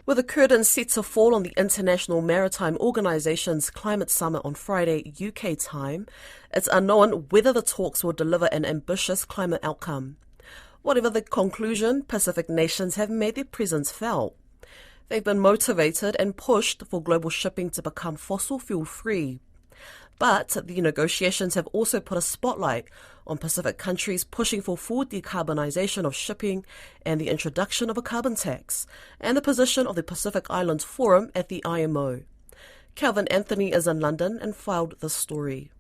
With the curtain set to fall on the International Maritime Organisation's Climate Summit on Friday UK time, it's unknown whether the talks will deliver an ambitious climate outcome. Whatever the conclusion, Pacific nations have made their presence felt. They've been motivated and pushed for global shipping to become fossil fuel free. But the negotiations have also put a spotlight on Pacific countries pushing for full decarbonisation of shipping and the introduction of a carbon tax, and the position of the Pacific Islands Forum at the IMO. Calvin Anthony is in London and filed this story.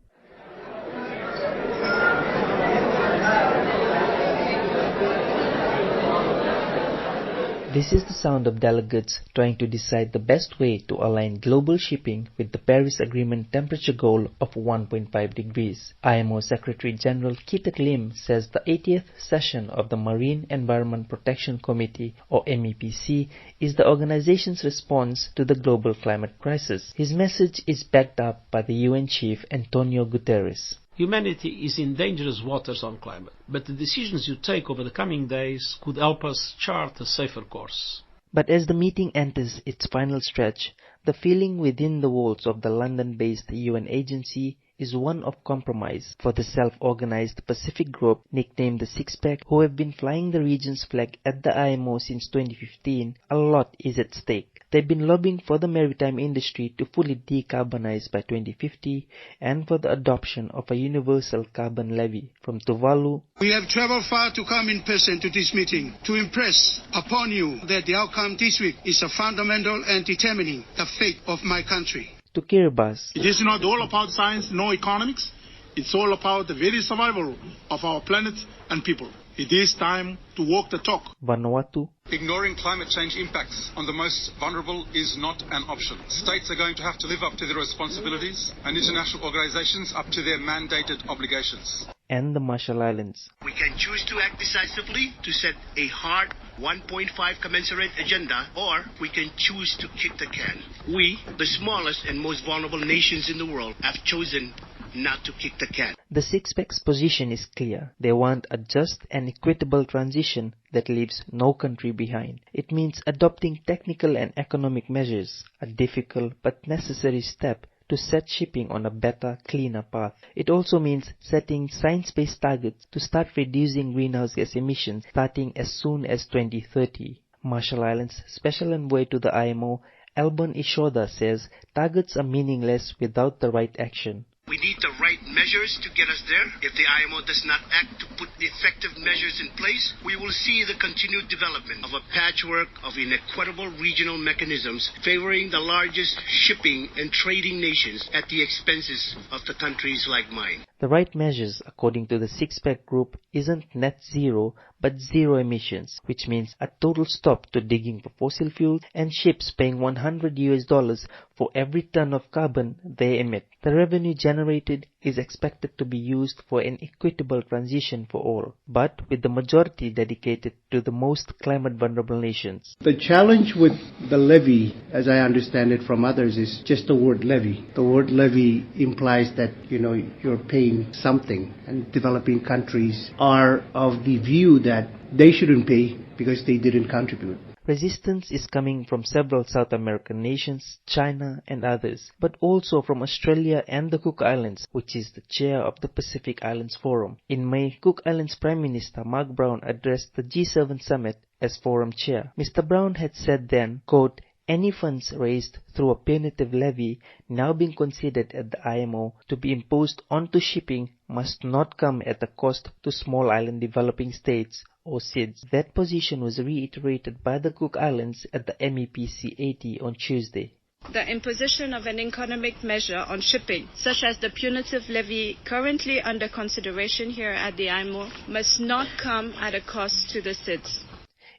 This is the sound of delegates trying to decide the best way to align global shipping with the Paris Agreement temperature goal of 1.5 degrees. IMO Secretary General Kit Lim says the 80th session of the Marine Environment Protection Committee, or MEPC, is the organization's response to the global climate crisis. His message is backed up by the UN chief Antonio Guterres. Humanity is in dangerous waters on climate, but the decisions you take over the coming days could help us chart a safer course. But as the meeting enters its final stretch, the feeling within the walls of the London-based UN agency is one of compromise for the self-organized Pacific group nicknamed the Six-Pack, who have been flying the region's flag at the IMO since 2015. A lot is at stake. They've been lobbying for the maritime industry to fully decarbonize by 2050 and for the adoption of a universal carbon levy. From Tuvalu, we have traveled far to come in person to this meeting to impress upon you that the outcome this week is a fundamental and determining the fate of my country. To Kiribati, it is not all about science nor economics. It's all about the very survival of our planet and people. It is time to walk the talk. Vanuatu. Ignoring climate change impacts on the most vulnerable is not an option. States are going to have to live up to their responsibilities and international organizations up to their mandated obligations. And the Marshall Islands. We can choose to act decisively to set a hard 1.5 commensurate agenda, or we can choose to kick the can. We, the smallest and most vulnerable nations in the world, have chosen not to kick the can. The Six-Pack's position is clear. They want a just and equitable transition that leaves no country behind. It means adopting technical and economic measures, a difficult but necessary step to set shipping on a better, cleaner path. It also means setting science-based targets to start reducing greenhouse gas emissions starting as soon as 2030. Marshall Islands Special Envoy to the IMO, Alban Ishoda, says targets are meaningless without the right action. We need the right measures to get us there. If the IMO does not act to put effective measures in place, we will see the continued development of a patchwork of inequitable regional mechanisms favoring the largest shipping and trading nations at the expenses of the countries like mine. The right measures, according to the Six-Pack group, isn't net zero, but zero emissions, which means a total stop to digging for fossil fuels and ships paying $100 for every ton of carbon they emit. The revenue generated is expected to be used for an equitable transition for all, but with the majority dedicated to the most climate-vulnerable nations. The challenge with the levy, as I understand it from others, is just the word levy. The word levy implies that, you're paying something, and developing countries are of the view that they shouldn't pay because they didn't contribute. Resistance is coming from several South American nations, China and others, but also from Australia and the Cook Islands, which is the chair of the Pacific Islands Forum. In May, Cook Islands Prime Minister Mark Brown addressed the G7 summit as forum chair. Mr. Brown had said then, quote, "Any funds raised through a punitive levy now being considered at the IMO to be imposed onto shipping must not come at a cost to small island developing states or SIDS." That position was reiterated by the Cook Islands at the MEPC 80 on Tuesday. The imposition of an economic measure on shipping, such as the punitive levy currently under consideration here at the IMO, must not come at a cost to the SIDS.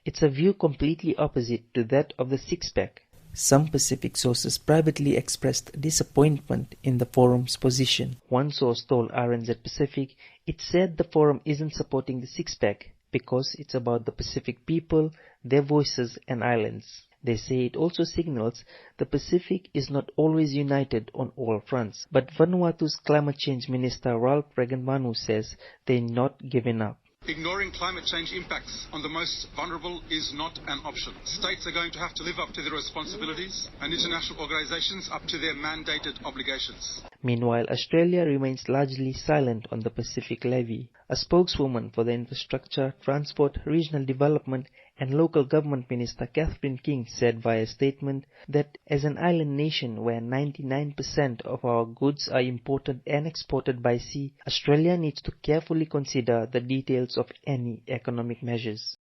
It's a view completely opposite to that of the Six-Pack. Some Pacific sources privately expressed disappointment in the forum's position. One source told RNZ Pacific it said the forum isn't supporting the Six-Pack because it's about the Pacific people, their voices and islands. They say it also signals the Pacific is not always united on all fronts. But Vanuatu's climate change minister Ralph Regenmanu says they're not giving up. Ignoring climate change impacts on the most vulnerable is not an option. States are going to have to live up to their responsibilities and international organizations up to their mandated obligations. Meanwhile, Australia remains largely silent on the Pacific Levy. A spokeswoman for the Infrastructure, Transport, Regional Development and Local Government Minister Catherine King said via a statement that as an island nation where 99% of our goods are imported and exported by sea, Australia needs to carefully consider the details of any economic measures.